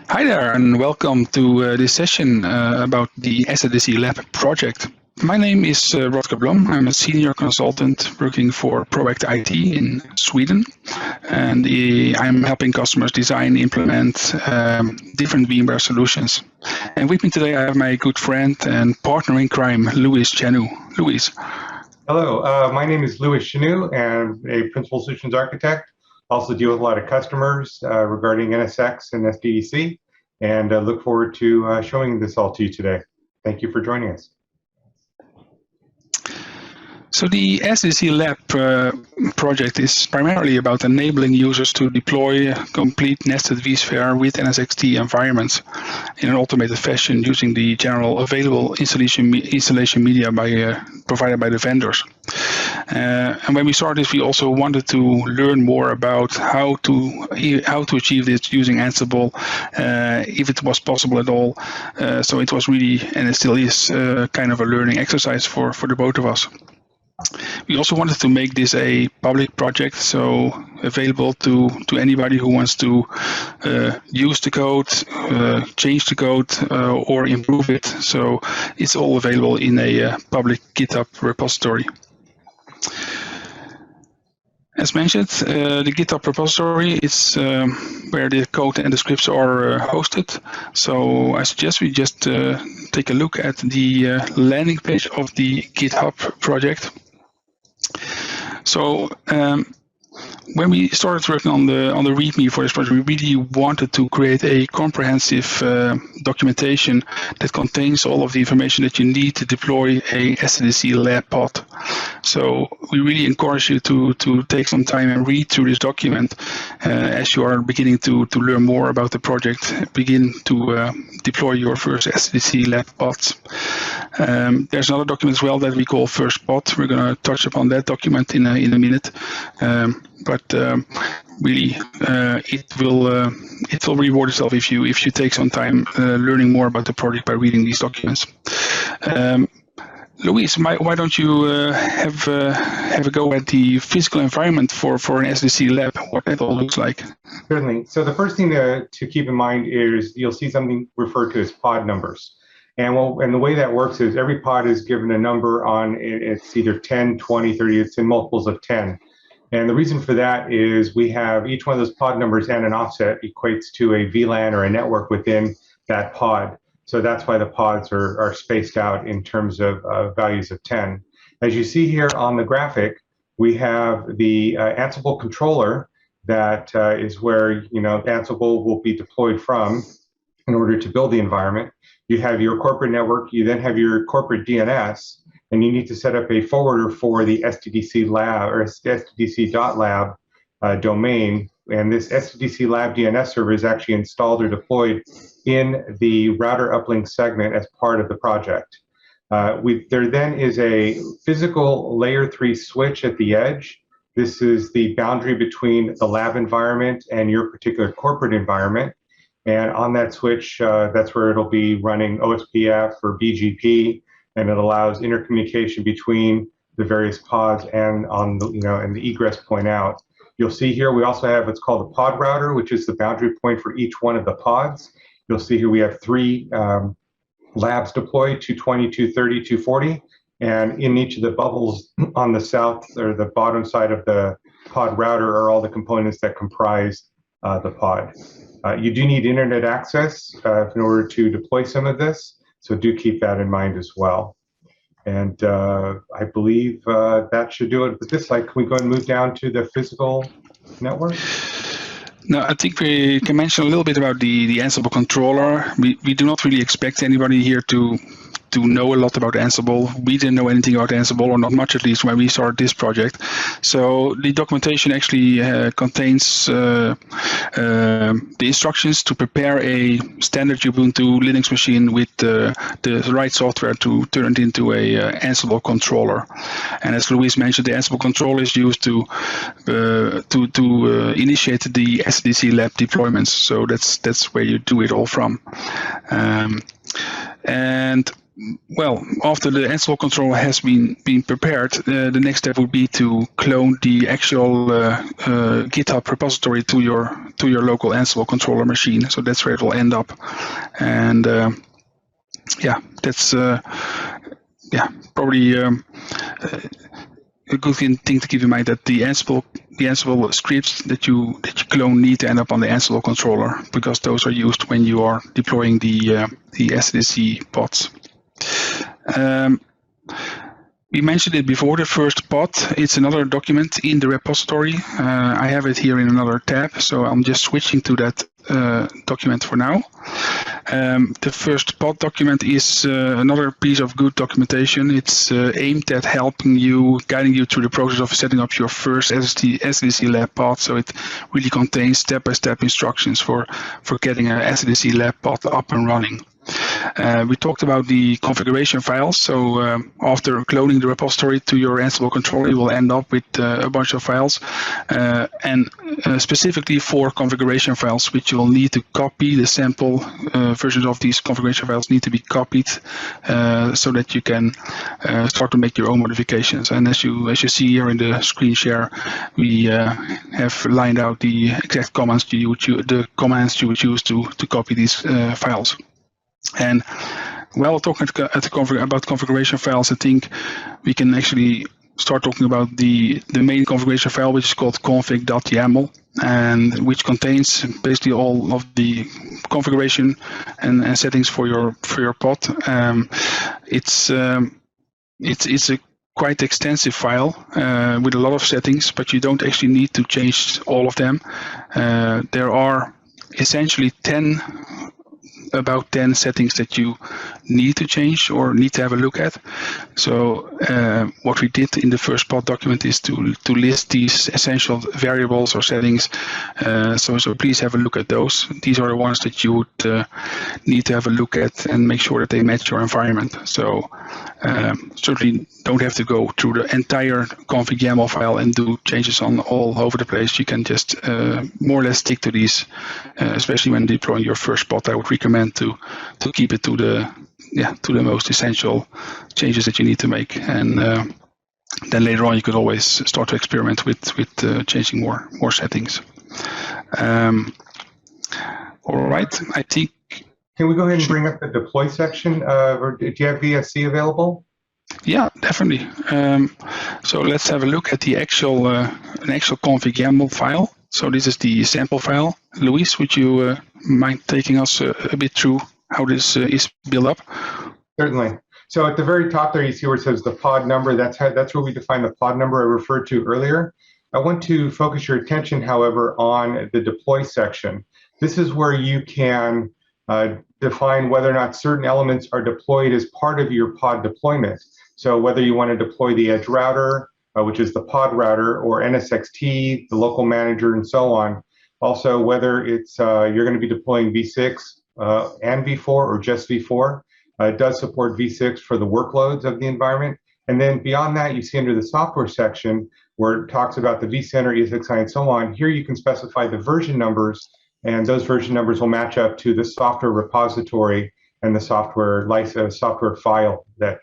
Hi there, and welcome to this session about the SDDC Lab project. My name is Rutger Blom. I'm a senior consultant working for Proact IT in Sweden, and I'm helping customers design, implement different VMware solutions. And with me today, I have my good friend and partner in crime, Chanu. Louis. Hello, my name is Chanu, and I'm a principal solutions architect. Also deal with a lot of customers regarding NSX and SDDC, and look forward to showing this all to you today. Thank you for joining us. So the SDDC Lab project is primarily about enabling users to deploy complete nested vSphere with NSX-T environments in an automated fashion using the general available installation media provided by the vendors. And when we started this, we also wanted to learn more about how to achieve this using Ansible, if it was possible at all. So it was really, and it still is, kind of a learning exercise for the both of us. We also wanted to make this a public project, so available to anybody who wants to use the code, change the code, or improve it. So it's all available in a public GitHub repository. As mentioned, the GitHub repository is where the code and the scripts are hosted. So I suggest we just take a look at the landing page of the GitHub project. So when we started working on the README for this project, we really wanted to create a comprehensive documentation that contains all of the information that you need to deploy a SDDC Lab pod. So we really encourage you to take some time and read through this document as you are beginning to learn more about the project, begin to deploy your first SDDC Lab pods. There's another document as well that we call First Pod. We're going to touch upon that document in a minute. But really, it will reward itself if you take some time learning more about the project by reading these documents. Louis, why don't you have a go at the physical environment for an SDDC Lab, what that all looks like? Certainly. So the first thing to keep in mind is you'll see something referred to as pod numbers. And the way that works is every pod is given a number on it's either 10, 20, 30, it's in multiples of 10. And the reason for that is we have each one of those pod numbers and an offset equates to a VLAN or a network within that pod. So that's why the pods are spaced out in terms of values of 10. As you see here on the graphic, we have the Ansible controller that is where Ansible will be deployed from in order to build the environment. You have your corporate network, you then have your corporate DNS, and you need to set up a forwarder for the SDDC Lab or SDDC.lab domain. And this SDDC Lab DNS server is actually installed or deployed in the router uplink segment as part of the project. There then is a physical layer 3 switch at the edge. This is the boundary between the lab environment and your particular corporate environment. And on that switch, that's where it'll be running OSPF or BGP, and it allows intercommunication between the various pods and on the, and the egress point out. You'll see here we also have what's called a pod router, which is the boundary point for each one of the pods. You'll see here we have 3 labs deployed, 220, 230, 240, and in each of the bubbles on the south or the bottom side of the pod router are all the components that comprise the pod. You do need internet access in order to deploy some of this, so do keep that in mind as well. And I believe that should do it with this slide. Can we go and move down to the physical network? No, I think we can mention a little bit about the Ansible controller. We do not really expect anybody here to know a lot about Ansible. We didn't know anything about Ansible, or not much at least, when we started this project. So the documentation actually contains the instructions to prepare a standard Ubuntu Linux machine with the right software to turn it into a Ansible controller. And as Louise mentioned, the Ansible controller is used to initiate the SDDC Lab deployments. So that's where you do it all from. And well, after the Ansible controller has been prepared, the next step would be to clone the actual GitHub repository to your local Ansible controller machine. So that's where it will end up, and yeah, that's probably a good thing to keep in mind, that the Ansible scripts that you clone need to end up on the Ansible controller, because those are used when you are deploying the SDDC pods. We mentioned it before, the first pod. It's another document in the repository. I have it here in another tab, so I'm just switching to that document for now. The first pod document is another piece of good documentation. It's aimed at helping you, guiding you through the process of setting up your first SDDC Lab pod. So it really contains step-by-step instructions for getting an SDDC Lab pod up and running. We talked about the configuration files. So after cloning the repository to your Ansible controller, you will end up with a bunch of files, and specifically 4 configuration files, which you will need to copy. The sample versions of these configuration files need to be copied so that you can start to make your own modifications. And as you see here in the screen share, we have lined out the exact commands you would use to copy these files. And while talking about configuration files, I think we can actually start talking about the main configuration file, which is called config.yaml, and which contains basically all of the configuration and settings for your pod. It's a quite extensive file with a lot of settings, but you don't actually need to change all of them. There are essentially about 10 settings that you need to change or need to have a look at. So what we did in the first pod document is to list these essential variables or settings. So please have a look at those. These are the ones that you would need to have a look at and make sure that they match your environment. So certainly don't have to go through the entire config YAML file and do changes on all over the place. You can just more or less stick to these, especially when deploying your first pod. I would recommend to keep it to the most essential changes that you need to make, and then later on you could always start to experiment with changing more settings. All right, I think. Can we go ahead and bring up the deploy section? Or do you have VSC available? Yeah, definitely. So let's have a look at the actual an actual config YAML file. So this is the sample file. Luis, would you mind taking us a bit through how this is built up? Certainly. So at the very top there, you see where it says the pod number. That's where we define the pod number I referred to earlier. I want to focus your attention, however, on the deploy section. This is where you can define whether or not certain elements are deployed as part of your pod deployment. So whether you want to deploy the edge router, which is the pod router, or NSX-T, the local manager, and so on. Also, whether it's you're going to be deploying v6 and v4 or just v4. It does support v6 for the workloads of the environment. And then beyond that, you see under the software section where it talks about the vCenter, ESXi, and so on. Here you can specify the version numbers, and those version numbers will match up to the software repository and the software license, software file that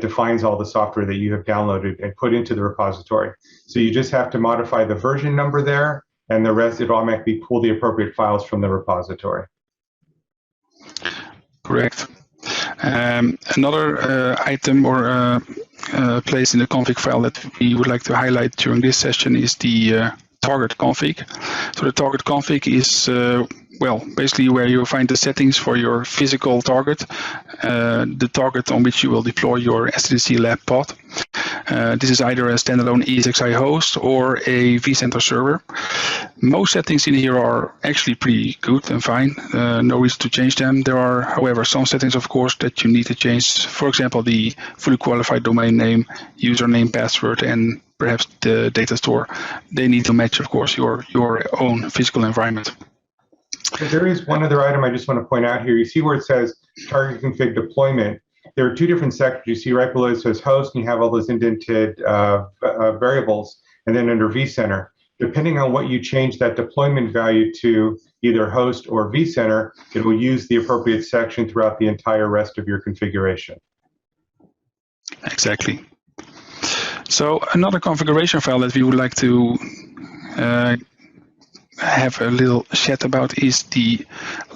defines all the software that you have downloaded and put into the repository. So you just have to modify the version number there, and the rest, it automatically pull the appropriate files from the repository. Correct. Another item or place in the config file that we would like to highlight during this session is the target config. So the target config is well, basically where you find the settings for your physical target, the target on which you will deploy your SDDC Lab pod. This is either a standalone ESXi host or a vCenter server. Most settings in here are actually pretty good and fine. No reason to change them. There are, however, some settings, of course, that you need to change. For example, the fully qualified domain name, username, password, and perhaps the data store. They need to match, of course, your own physical environment. There is one other item I just want to point out here. You see where it says target config deployment. There are two different sections. You see right below it says host, and you have all those indented variables, and then under vCenter. Depending on what you change that deployment value to, either host or vCenter, it will use the appropriate section throughout the entire rest of your configuration. Exactly. So another configuration file that we would like to have a little chat about is the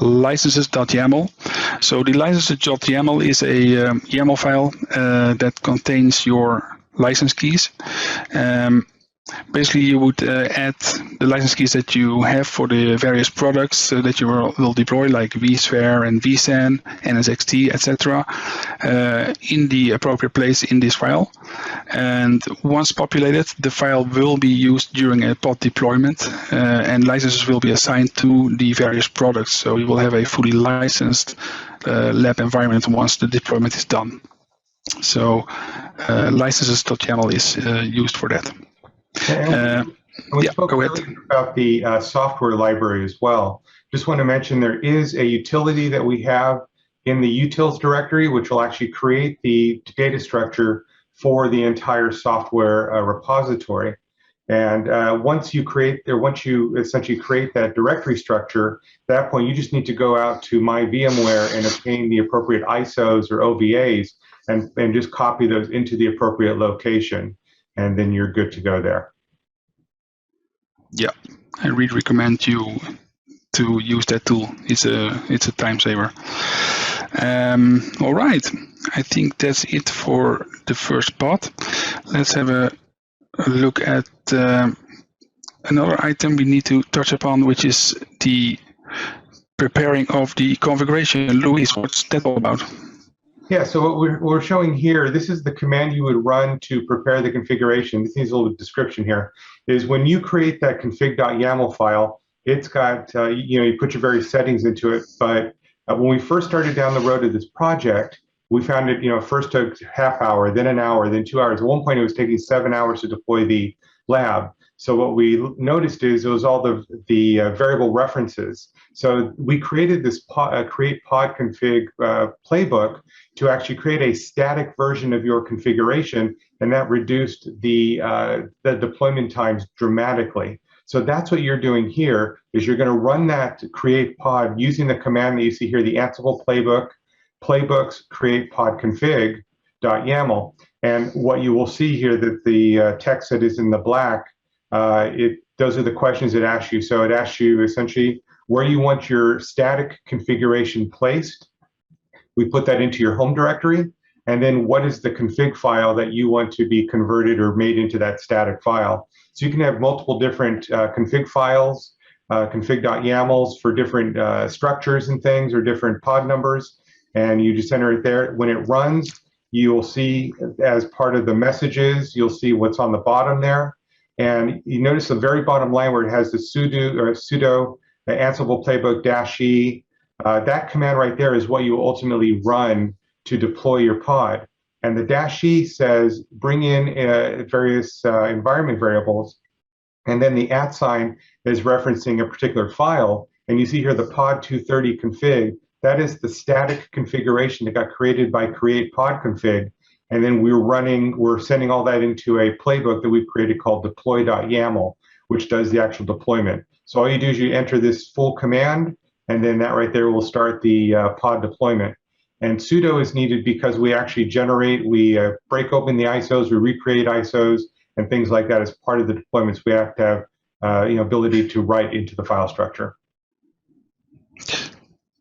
licenses.yaml. So the licenses.yaml is a YAML file that contains your license keys. Basically, you would add the license keys that you have for the various products that you will deploy, like vSphere and vSAN, NSX-T, etc., in the appropriate place in this file. And once populated, the file will be used during a pod deployment, and licenses will be assigned to the various products. So you will have a fully licensed lab environment once the deployment is done. So licenses.yaml is used for that. We spoke earlier about the software library as well. Just want to mention there is a utility that we have in the utils directory, which will actually create the data structure for the entire software repository. And once you essentially create that directory structure, at that point you just need to go out to My VMware and obtain the appropriate ISOs or OVAs and just copy those into the appropriate location. And then you're good to go there. Yeah, I really recommend you to use that tool. It's a time saver. All right, I think that's it for the first pod. Let's have a look at another item we need to touch upon, which is the preparing of the configuration. Luis, what's that all about? Yeah, so what we're showing here, this is the command you would run to prepare the configuration. This needs a little description here, is when you create that config.yaml file, it's got, you put your various settings into it, but when we first started down the road of this project, we found it, first took half hour, then an hour, then 2 hours. At one point, it was taking 7 hours to deploy the lab. So what we noticed is it was all the variable references. So we created this create pod config playbook to actually create a static version of your configuration, and that reduced the deployment times dramatically. So that's what you're doing here, is you're going to run that create pod using the command that you see here, the Ansible playbook, playbooks create pod config.yaml. And what you will see here, that the text that is in the black, those are the questions it asks you. So it asks you essentially where you want your static configuration placed. We put that into your home directory. And then what is the config file that you want to be converted or made into that static file? So you can have multiple different config files, config.yamls for different structures and things, or different pod numbers. And you just enter it there. When it runs, you will see as part of the messages, you'll see what's on the bottom there. And you notice the very bottom line where it has the sudo Ansible playbook -e. That command right there is what you ultimately run to deploy your pod. And the -e says bring in various environment variables, and then the @ is referencing a particular file. And you see here the pod 230 config. That is the static configuration that got created by create pod config. And then we're sending all that into a playbook that we've created called deploy.yaml, which does the actual deployment. So all you do is you enter this full command, and then that right there will start the pod deployment. And sudo is needed because we actually we break open the ISOs, we recreate ISOs, and things like that as part of the deployments. We have to have ability to write into the file structure.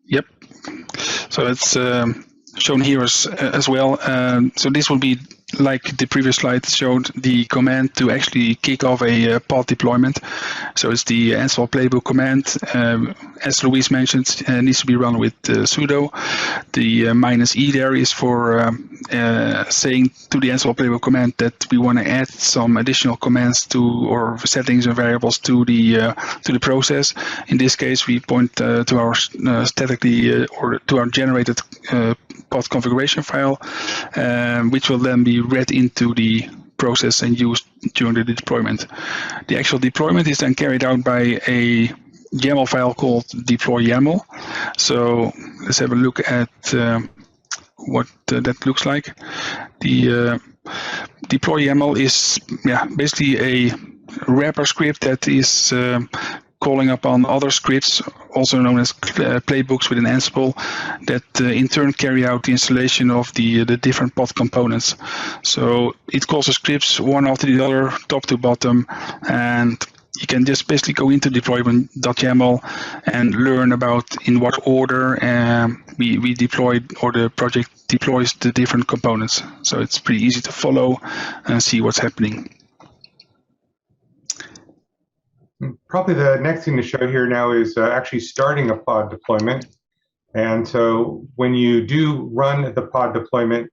Yep. So it's shown here as well. So this will be, like the previous slide showed, the command to actually kick off a pod deployment. So it's the Ansible playbook command. As Luis mentioned, needs to be run with sudo. The -e there is for saying to the Ansible playbook command that we want to add some additional commands to, or settings and variables to the process. In this case, we point to our statically or to our generated pod configuration file, which will then be read into the process and used during the deployment. The actual deployment is then carried out by a YAML file called deploy.yaml. So let's have a look at what that looks like. The deploy.yaml is basically a wrapper script that is calling upon other scripts, also known as playbooks within Ansible, that in turn carry out the installation of the different pod components. So it calls the scripts one after the other, top to bottom, and you can just basically go into deployment.yaml and learn about in what order we deployed, or the project deploys the different components. So it's pretty easy to follow and see what's happening. Probably the next thing to show here now is actually starting a pod deployment. And so when you do run the pod deployment,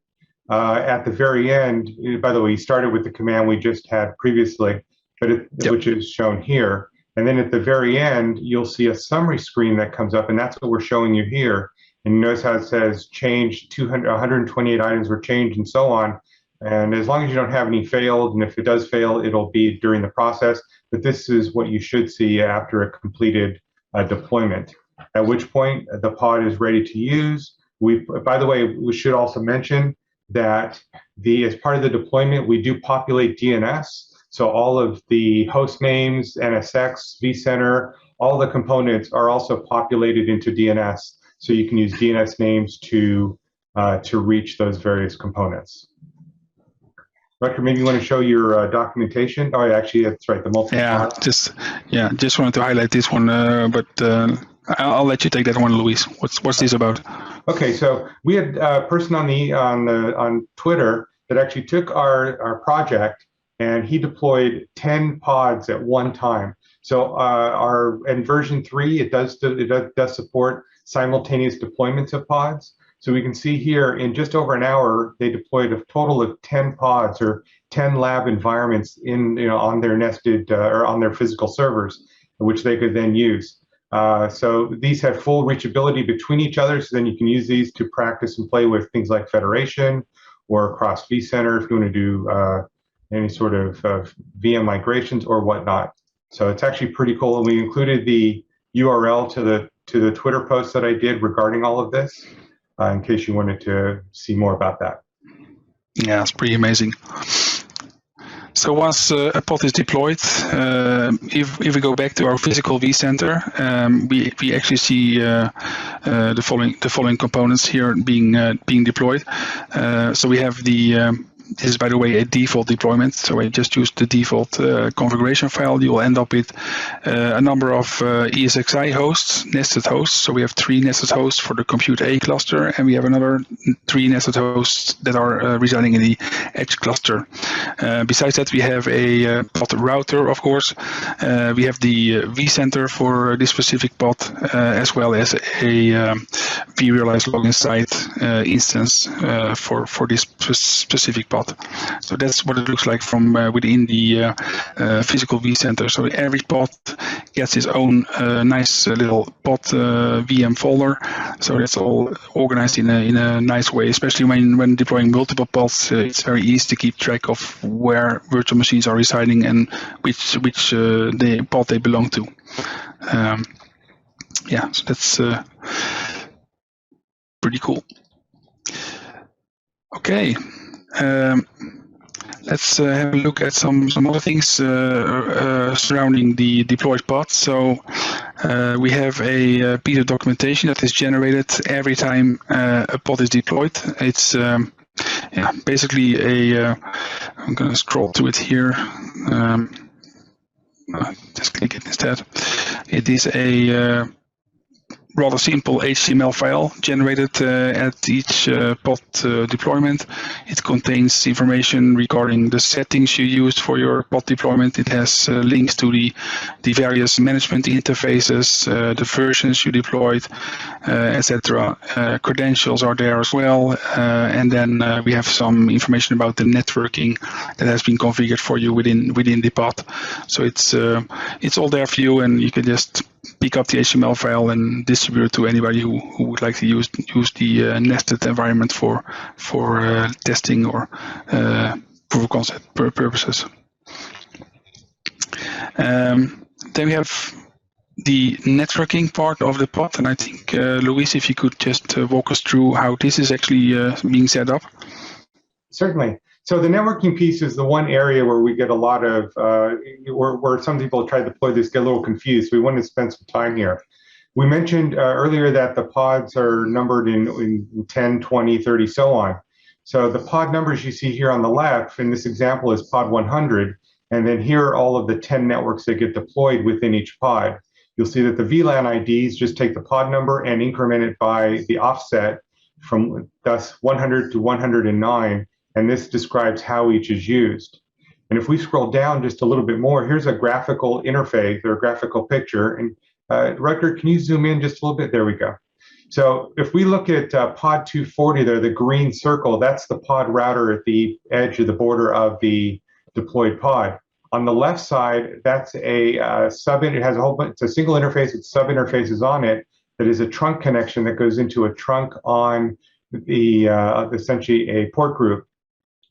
at the very end, by the way, you started with the command we just had previously, but which is shown here. And then at the very end, you'll see a summary screen that comes up, and that's what we're showing you here. And you notice how it says change 128 items were changed and so on. And as long as you don't have any failed, and if it does fail, it'll be during the process. But this is what you should see after a completed deployment, at which point the pod is ready to use. By the way, we should also mention that as part of the deployment, we do populate DNS. So all of the host names, NSX, vCenter, all the components are also populated into DNS. So you can use DNS names to reach those various components. Rutger, maybe you want to show your documentation. Oh, actually, that's right. The multi. Just wanted to highlight this one, but I'll let you take that one, Luis. What's this about? Okay, so we had a person on Twitter that actually took our project, and he deployed 10 pods at one time. So in version 3, it does support simultaneous deployments of pods. So we can see here in just over an hour, they deployed a total of 10 pods, or 10 lab environments on their nested or on their physical servers, which they could then use. So these have full reachability between each other, so then you can use these to practice and play with things like federation or across vCenter if you want to do any sort of VM migrations or whatnot. So it's actually pretty cool, and we included the URL to the Twitter post that I did regarding all of this, in case you wanted to see more about that. Yeah, it's pretty amazing. So once a pod is deployed, if we go back to our physical vCenter, we actually see the following components here being deployed. So we have this is, by the way, a default deployment. So I just used the default configuration file. You will end up with a number of ESXi hosts, nested hosts. So we have 3 nested hosts for the Compute A cluster, and we have another 3 nested hosts that are residing in the Edge cluster. Besides that, we have a pod router, of course. We have the vCenter for this specific pod, as well as a vRealize login site instance for this specific pod. So that's what it looks like from within the physical vCenter. So every pod gets its own nice little pod VM folder. So that's all organized in a nice way, especially when deploying multiple pods. It's very easy to keep track of where virtual machines are residing and which the pod they belong to. So that's pretty cool. Okay. Let's have a look at some other things surrounding the deployed pod. So we have a piece of documentation that is generated every time a pod is deployed. It's basically I'm going to scroll to it here. Just click it instead. It is a rather simple HTML file generated at each pod deployment. It contains information regarding the settings you used for your pod deployment. It has links to the various management interfaces, the versions you deployed, etc. Credentials are there as well, and then we have some information about the networking that has been configured for you within the pod. So it's all there for you, and you can just pick up the HTML file and distribute it to anybody who would like to use the nested environment for testing or proof of concept purposes. Then we have the networking part of the pod, and I think Luis, if you could just walk us through how this is actually being set up. Certainly. So the networking piece is the one area where we get a lot of, where some people try to deploy this, get a little confused. So we want to spend some time here. We mentioned earlier that the pods are numbered in 10, 20, 30, so on. So the pod numbers you see here on the left, in this example, is pod 100. And then here are all of the 10 networks that get deployed within each pod. You'll see that the VLAN IDs just take the pod number and increment it by the offset from thus 100 to 109. And this describes how each is used. And if we scroll down just a little bit more, here's a graphical interface or a graphical picture. And Rutger, can you zoom in just a little bit? There we go. So if we look at pod 240 there, the green circle, that's the pod router at the edge of the border of the deployed pod. On the left side, that's a it has a whole bunch, it's a single interface with sub interfaces on it that is a trunk connection that goes into a trunk on the essentially a port group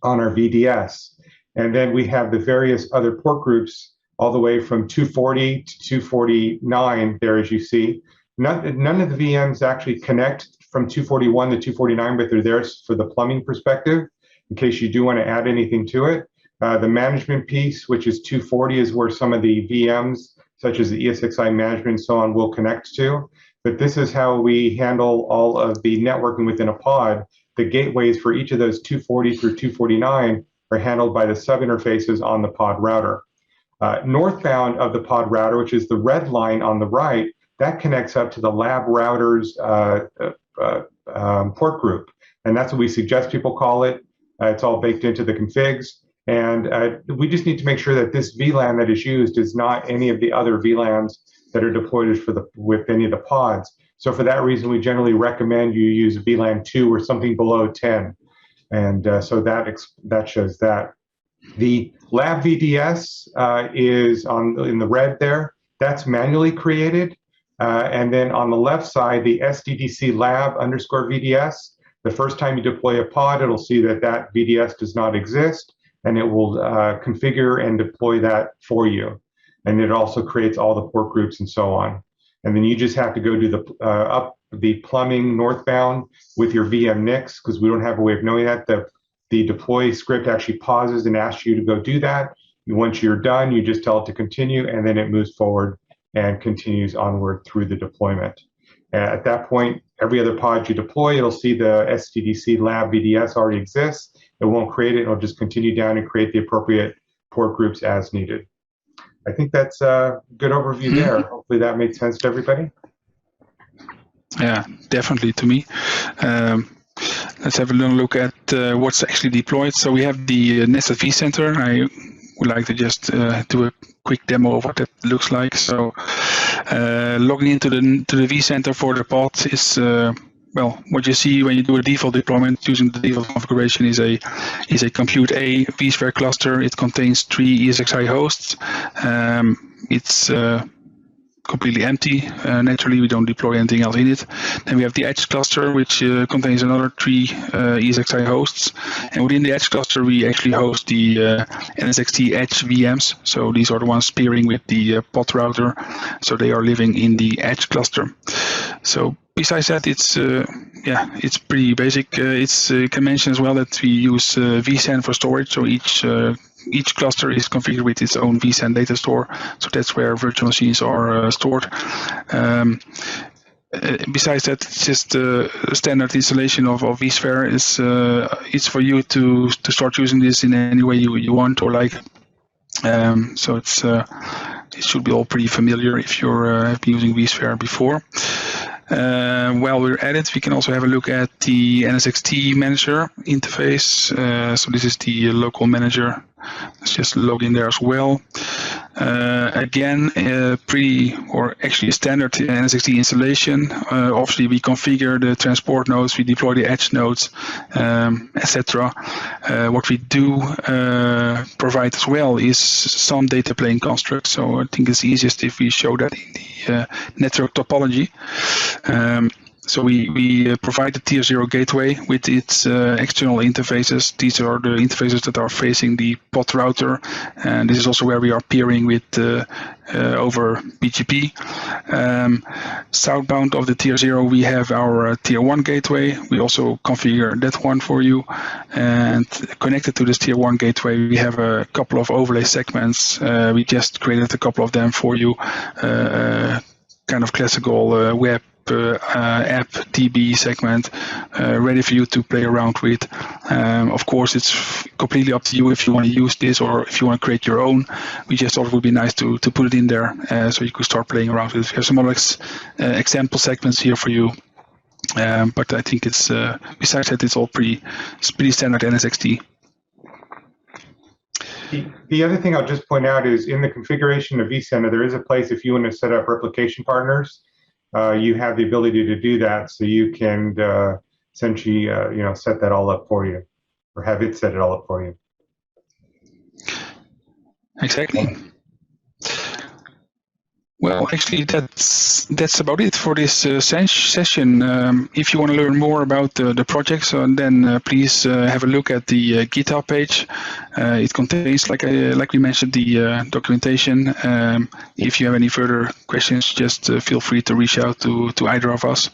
on our VDS. And then we have the various other port groups all the way from 240 to 249 there, as you see. None of the VMs actually connect from 241 to 249, but they're there for the plumbing perspective in case you do want to add anything to it. The management piece, which is 240, is where some of the VMs, such as the ESXi management and so on, will connect to. But this is how we handle all of the networking within a pod. The gateways for each of those 240 through 249 are handled by the sub-interfaces on the pod router. Northbound of the pod router, which is the red line on the right, that connects up to the lab router's port group. And that's what we suggest people call it. It's all baked into the configs. And we just need to make sure that this VLAN that is used is not any of the other VLANs that are deployed with any of the pods. So for that reason, we generally recommend you use VLAN 2 or something below 10. And so that shows that. The lab VDS is in the red there. That's manually created. And then on the left side, the SDDC Lab _VDS, the first time you deploy a pod, it'll see that that VDS does not exist, and it will configure and deploy that for you. And it also creates all the port groups and so on. And then you just have to go do the up the plumbing northbound with your VM NICs, because we don't have a way of knowing that. The deploy script actually pauses and asks you to go do that. Once you're done, you just tell it to continue, and then it moves forward and continues onward through the deployment. At that point, every other pod you deploy, it'll see the SDDC Lab VDS already exists. It won't create it. It'll just continue down and create the appropriate port groups as needed. I think that's a good overview there. Hopefully that made sense to everybody. Yeah, definitely to me. Let's have a little look at what's actually deployed. So we have the nested vCenter. I would like to just do a quick demo of what that looks like. So logging into the vCenter for the pod is well, what you see when you do a default deployment using the default configuration is a compute A vSphere cluster. It contains 3 ESXi hosts. It's completely empty. Naturally, we don't deploy anything else in it. Then we have the edge cluster, which contains another 3 ESXi hosts. And within the edge cluster, we actually host the NSX-T edge VMs. So these are the ones pairing with the pod router. So they are living in the edge cluster. So besides that, it's pretty basic. You can mention as well that we use vCenter for storage. So each cluster is configured with its own vCenter data store. So that's where virtual machines are stored. Besides that, it's just a standard installation of vSphere. It's for you to start using this in any way you want or like. So it should be all pretty familiar if you're have been using vSphere before. While we're at it, we can also have a look at the NSX-T manager interface. So this is the local manager. Let's just log in there as well. Again, pretty or actually a standard NSX-T installation. Obviously, we configure the transport nodes, we deploy the edge nodes, etc. What we do provide as well is some data plane constructs. So I think it's easiest if we show that in the network topology. So we provide the tier 0 gateway with its external interfaces. These are the interfaces that are facing the pod router, and this is also where we are peering with over BGP. Southbound of the tier 0, we have our tier 1 gateway. We also configure that one for you. And connected to this tier 1 gateway, we have a couple of overlay segments. We just created a couple of them for you. Kind of classical web app DB segment ready for you to play around with. Of course, it's completely up to you if you want to use this or if you want to create your own. We just thought it would be nice to put it in there so you could start playing around with it. We have some other example segments here for you. But I think it's besides that, it's all pretty standard NSX-T. The other thing I'll just point out is in the configuration of vCenter, there is a place if you want to set up replication partners, you have the ability to do that, so you can essentially set that all up for you, or have it set it all up for you. Exactly. Well, actually, that's about it for this session. If you want to learn more about the projects, then please have a look at the GitHub page. It contains, like we mentioned, the documentation. If you have any further questions, just feel free to reach out to either of us.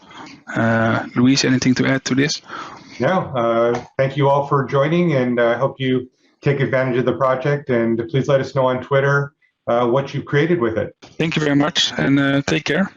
Luis, anything to add to this? No. Thank you all for joining, and I hope you take advantage of the project. And please let us know on Twitter what you've created with it. Thank you very much, and take care.